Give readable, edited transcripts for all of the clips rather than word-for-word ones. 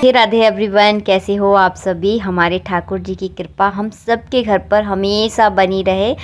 हे Radhe everyone, कैसे हो आप सभी। हमारे ठाकुर जी की कृपा हम सबके घर पर हमेशा बनी रहे।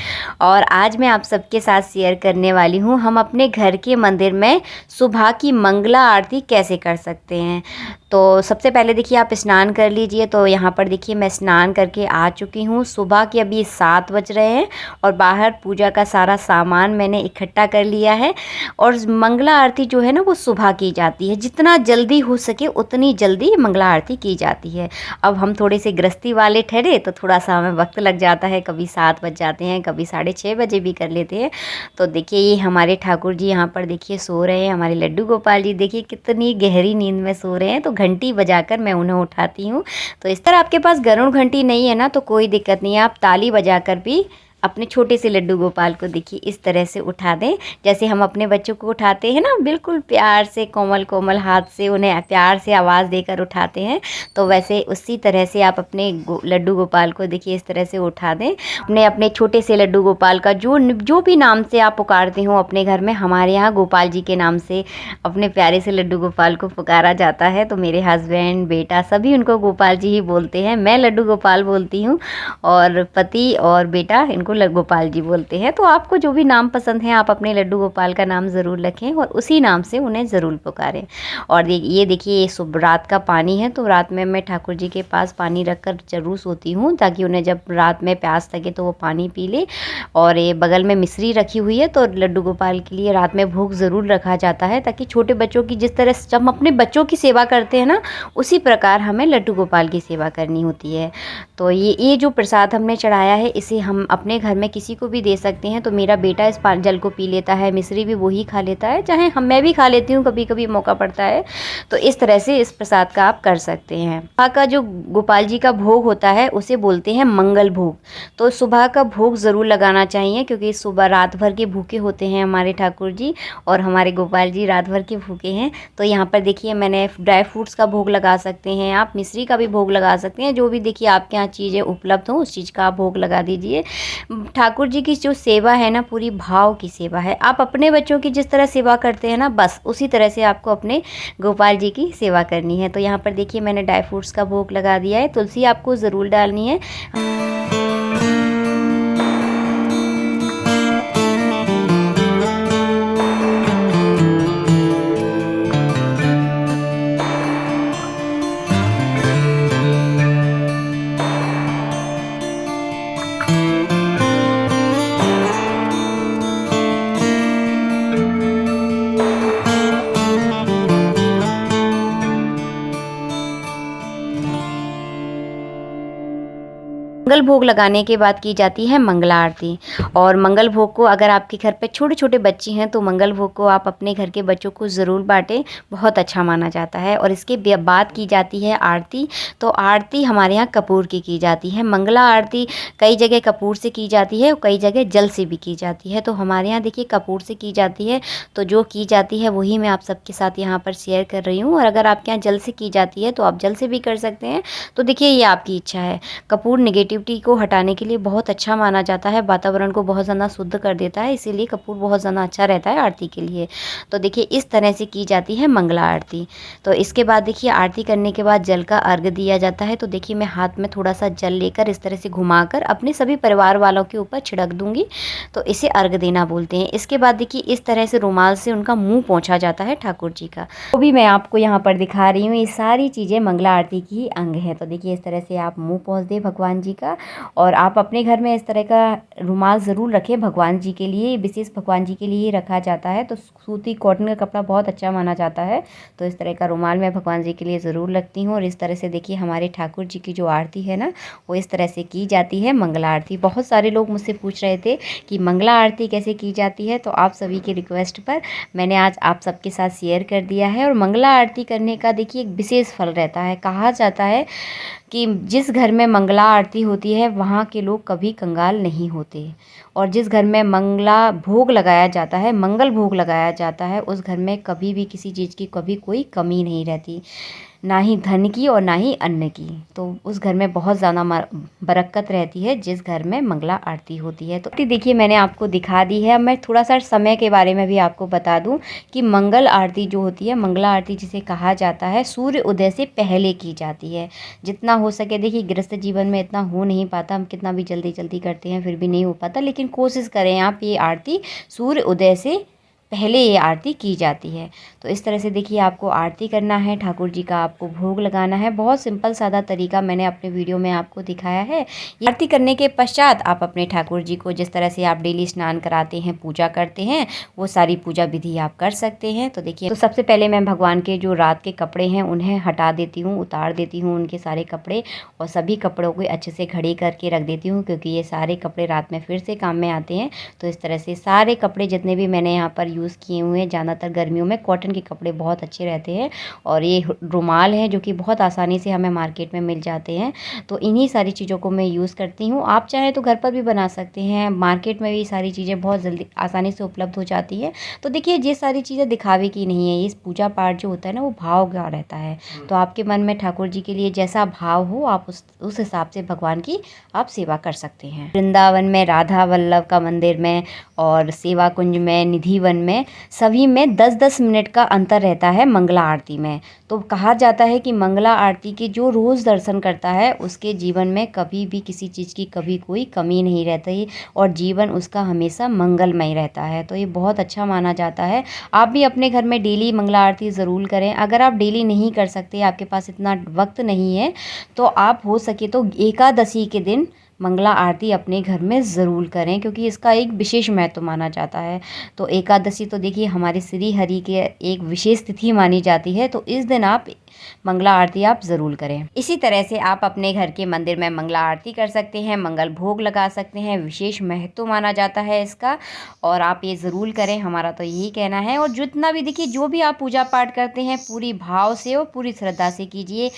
और आज मैं आप सबके साथ शेयर करने वाली हूँ हम अपने घर के मंदिर में सुबह की मंगला आरती कैसे कर सकते हैं। तो सबसे पहले देखिए आप स्नान कर लीजिए। तो यहाँ पर देखिए मैं स्नान करके आ चुकी हूँ। सुबह के अभी 7 बज रहे हैं और बाहर पूजा का सारा सामान मैंने इकट्ठा कर लिया है। और मंगला आरती जो है ना वो सुबह की जाती है, जितना जल्दी हो सके उतनी जल्दी मंगला आरती की जाती है। अब हम थोड़े से गृहस्थी वाले ठहरे तो थोड़ा सा हमें वक्त लग जाता है, कभी 7 बज जाते हैं, कभी 6:30 बजे भी कर लेते हैं। तो देखिए ये हमारे ठाकुर जी यहाँ पर देखिए सो रहे हैं। हमारे लड्डू गोपाल जी देखिए कितनी गहरी नींद में सो रहे हैं। तो घंटी बजाकर मैं उन्हें उठाती हूँ। तो इस तरह आपके पास गरुड़ घंटी नहीं है ना तो कोई दिक्कत नहीं है, आप ताली बजाकर भी अपने छोटे से लड्डू गोपाल को देखिए इस तरह से उठा दें, जैसे हम अपने बच्चों को उठाते हैं ना, बिल्कुल प्यार से कोमल कोमल हाथ से उन्हें प्यार से आवाज़ देकर उठाते हैं। तो वैसे उसी तरह से आप अपने लड्डू गोपाल को देखिए इस तरह से उठा दें। अपने अपने छोटे से लड्डू गोपाल का जो भी नाम से आप पुकारते हो अपने घर में, हमारे यहाँ गोपाल जी के नाम से अपने प्यारे से लड्डू गोपाल को पुकारा जाता है। तो मेरे हस्बैंड बेटा सभी उनको गोपाल जी ही बोलते हैं, मैं लड्डू गोपाल बोलती हूँ और पति और बेटा इनको गोपाल जी बोलते हैं। तो आपको जो भी नाम पसंद है आप अपने लड्डू गोपाल का नाम ज़रूर रखें और उसी नाम से उन्हें ज़रूर पुकारें। और ये देखिए ये सुबह रात का पानी है। तो रात में मैं ठाकुर जी के पास पानी रख कर जरूर सोती हूँ ताकि उन्हें जब रात में प्यास लगे तो वो पानी पी ले। और ये बगल में मिश्री रखी हुई है। तो लड्डू गोपाल के लिए रात में भोग ज़रूर रखा जाता है ताकि छोटे बच्चों की जिस तरह जब हम अपने बच्चों की सेवा करते हैं ना, उसी प्रकार हमें लड्डू गोपाल की सेवा करनी होती है। तो ये जो प्रसाद हमने चढ़ाया है इसे हम अपने घर में किसी को भी दे सकते हैं। तो मेरा बेटा इस जल को पी लेता है, मिश्री भी वही खा लेता है, चाहे मैं भी खा लेती हूँ, कभी कभी मौका पड़ता है। तो इस तरह से इस प्रसाद का आप कर सकते हैं। सुबह का जो गोपाल जी का भोग होता है उसे बोलते हैं मंगल भोग। तो सुबह का भोग ज़रूर लगाना चाहिए क्योंकि सुबह रात भर के भूखे होते हैं हमारे ठाकुर जी और हमारे गोपाल जी रात भर के भूखे हैं। तो यहाँ पर देखिए मैंने ड्राई फ्रूट्स का भोग लगा सकते हैं, आप मिश्री का भी भोग लगा सकते हैं, जो भी देखिए आपके यहाँ चीज़ें उपलब्ध हो उस चीज़ का आप भोग लगा दीजिए। ठाकुर जी की जो सेवा है ना पूरी भाव की सेवा है। आप अपने बच्चों की जिस तरह सेवा करते हैं ना बस उसी तरह से आपको अपने गोपाल जी की सेवा करनी है। तो यहाँ पर देखिए मैंने ड्राई फ्रूट्स का भोग लगा दिया है। तुलसी आपको ज़रूर डालनी है। मंगल भोग लगाने के बाद की जाती है मंगला आरती। और मंगल भोग को अगर आपके घर पे छोटे छोटे बच्चे हैं तो मंगल भोग को आप अपने घर के बच्चों को ज़रूर बांटें, बहुत अच्छा माना जाता है। और इसके बाद की जाती है आरती। तो आरती हमारे यहाँ कपूर की जाती है। मंगला आरती कई जगह कपूर से की जाती है और कई जगह जल से भी की जाती है। तो हमारे यहाँ देखिए कपूर से की जाती है। तो जो की जाती है वही मैं आप सबके साथ यहाँ पर शेयर कर रही हूँ। और अगर आपके यहाँ जल से की जाती है तो आप जल से भी कर सकते हैं। तो देखिए ये आपकी इच्छा है। कपूर नेगेटिविटी को हटाने के लिए बहुत अच्छा माना जाता है, वातावरण को बहुत ज़्यादा शुद्ध कर देता है, इसीलिए कपूर बहुत ज़्यादा अच्छा रहता है आरती के लिए। तो देखिए इस तरह से की जाती है मंगला आरती। तो इसके बाद देखिए आरती करने के बाद जल का अर्घ दिया जाता है। तो देखिए मैं हाथ में थोड़ा सा जल लेकर इस तरह से घुमाकर अपने सभी परिवार वालों के ऊपर छिड़क दूंगी। तो इसे अर्घ देना बोलते हैं। इसके बाद देखिए इस तरह से रुमाल से उनका मुँह पोंछा जाता है ठाकुर जी का। वो भी मैं आपको यहाँ पर दिखा रही हूँ। ये सारी चीज़ें मंगला आरती की अंग है। तो देखिए इस तरह से आप मुँह पोंछ दें भगवान जी का। और आप अपने घर में इस तरह का रुमाल ज़रूर रखें भगवान जी के लिए, विशेष भगवान जी के लिए रखा जाता है। तो सूती कॉटन का कपड़ा बहुत अच्छा माना जाता है। तो इस तरह का रुमाल मैं भगवान जी के लिए ज़रूर रखती हूँ। और इस तरह से देखिए हमारे ठाकुर जी की जो आरती है ना वो इस तरह से की जाती है मंगला आरती। बहुत सारे लोग मुझसे पूछ रहे थे कि मंगला आरती कैसे की जाती है। तो आप सभी के रिक्वेस्ट पर मैंने आज आप सबके साथ शेयर कर दिया है। और मंगला आरती करने का देखिए एक विशेष फल रहता है। कहा जाता है कि जिस घर में मंगला आरती होती है वहाँ के लोग कभी कंगाल नहीं होते। और जिस घर में मंगला भोग लगाया जाता है, मंगल भोग लगाया जाता है, उस घर में कभी भी किसी चीज़ की कभी कोई कमी नहीं रहती। ना ही धन की और ना ही अन्न की। तो उस घर में बहुत ज़्यादा बरकत रहती है जिस घर में मंगला आरती होती है। तो देखिए मैंने आपको दिखा दी है। अब मैं थोड़ा सा समय के बारे में भी आपको बता दूं कि मंगल आरती जो होती है, मंगला आरती जिसे कहा जाता है, सूर्य उदय से पहले की जाती है। जितना हो सके, देखिए गृहस्थ जीवन में इतना हो नहीं पाता, हम कितना भी जल्दी जल्दी करते हैं फिर भी नहीं हो पाता, लेकिन कोशिश करें आप ये आरती सूर्य उदय से पहले ये आरती की जाती है। तो इस तरह से देखिए आपको आरती करना है, ठाकुर जी का आपको भोग लगाना है। बहुत सिंपल सादा तरीका मैंने अपने वीडियो में आपको दिखाया है। ये आरती करने के पश्चात आप अपने ठाकुर जी को जिस तरह से आप डेली स्नान कराते हैं, पूजा करते हैं, वो सारी पूजा विधि आप कर सकते हैं। तो देखिए, तो सबसे पहले मैं भगवान के जो रात के कपड़े हैं उन्हें हटा देती हूँ, उतार देती हूँ उनके सारे कपड़े, और सभी कपड़ों को अच्छे से घड़ी करके रख देती हूँ, क्योंकि ये सारे कपड़े रात में फिर से काम में आते हैं। तो इस तरह से सारे कपड़े जितने भी मैंने यहाँ पर यूज़ किए हुए हैं, ज़्यादातर गर्मियों में कॉटन के कपड़े बहुत अच्छे रहते हैं, और ये रुमाल है जो कि बहुत आसानी से हमें मार्केट में मिल जाते हैं। तो इन्हीं सारी चीज़ों को मैं यूज़ करती हूँ। आप चाहें तो घर पर भी बना सकते हैं, मार्केट में भी सारी चीज़ें बहुत जल्दी आसानी से उपलब्ध हो जाती है। तो देखिए ये सारी चीज़ें दिखावे की नहीं है, इस पूजा पाठ जो होता है ना वो भाव का रहता है। तो आपके मन में ठाकुर जी के लिए जैसा भाव हो, आप उस हिसाब से भगवान की आप सेवा कर सकते हैं। वृंदावन में, राधा वल्लभ का मंदिर में, और सेवा कुंज में, निधि वन में, सभी में 10-10 मिनट का अंतर रहता है मंगला आरती में। तो कहा जाता है कि मंगला आरती के जो रोज़ दर्शन करता है उसके जीवन में कभी भी किसी चीज़ की कभी कोई कमी नहीं रहती, और जीवन उसका हमेशा मंगलमय रहता है। तो ये बहुत अच्छा माना जाता है। आप भी अपने घर में डेली मंगला आरती ज़रूर करें। अगर आप डेली नहीं कर सकते, आपके पास इतना वक्त नहीं है, तो आप हो सके तो एकादशी के दिन मंगला आरती अपने घर में ज़रूर करें, क्योंकि इसका एक विशेष महत्व माना जाता है। तो एकादशी तो देखिए हमारे श्री हरि के एक विशेष तिथि मानी जाती है, तो इस दिन आप मंगला आरती आप ज़रूर करें। इसी तरह से आप अपने घर के मंदिर में मंगला आरती कर सकते हैं, मंगल भोग लगा सकते हैं, विशेष महत्व माना जाता है इसका, और आप ये ज़रूर करें, हमारा तो यही कहना है। और जितना भी देखिए जो भी आप पूजा पाठ करते हैं पूरी भाव से और पूरी श्रद्धा से कीजिए।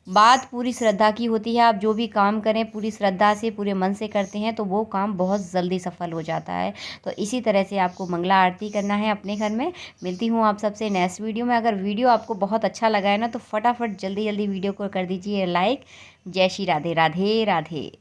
बात पूरी श्रद्धा की होती है। आप जो भी काम करें पूरी श्रद्धा से, पूरे मन से करते हैं तो वो काम बहुत जल्दी सफल हो जाता है। तो इसी तरह से आपको मंगला आरती करना है अपने घर में। मिलती हूँ आप सबसे नेक्स्ट वीडियो में। अगर वीडियो आपको बहुत अच्छा लगा है ना, तो फटाफट जल्दी जल्दी वीडियो को कर दीजिए लाइक। जय श्री राधे राधे राधे।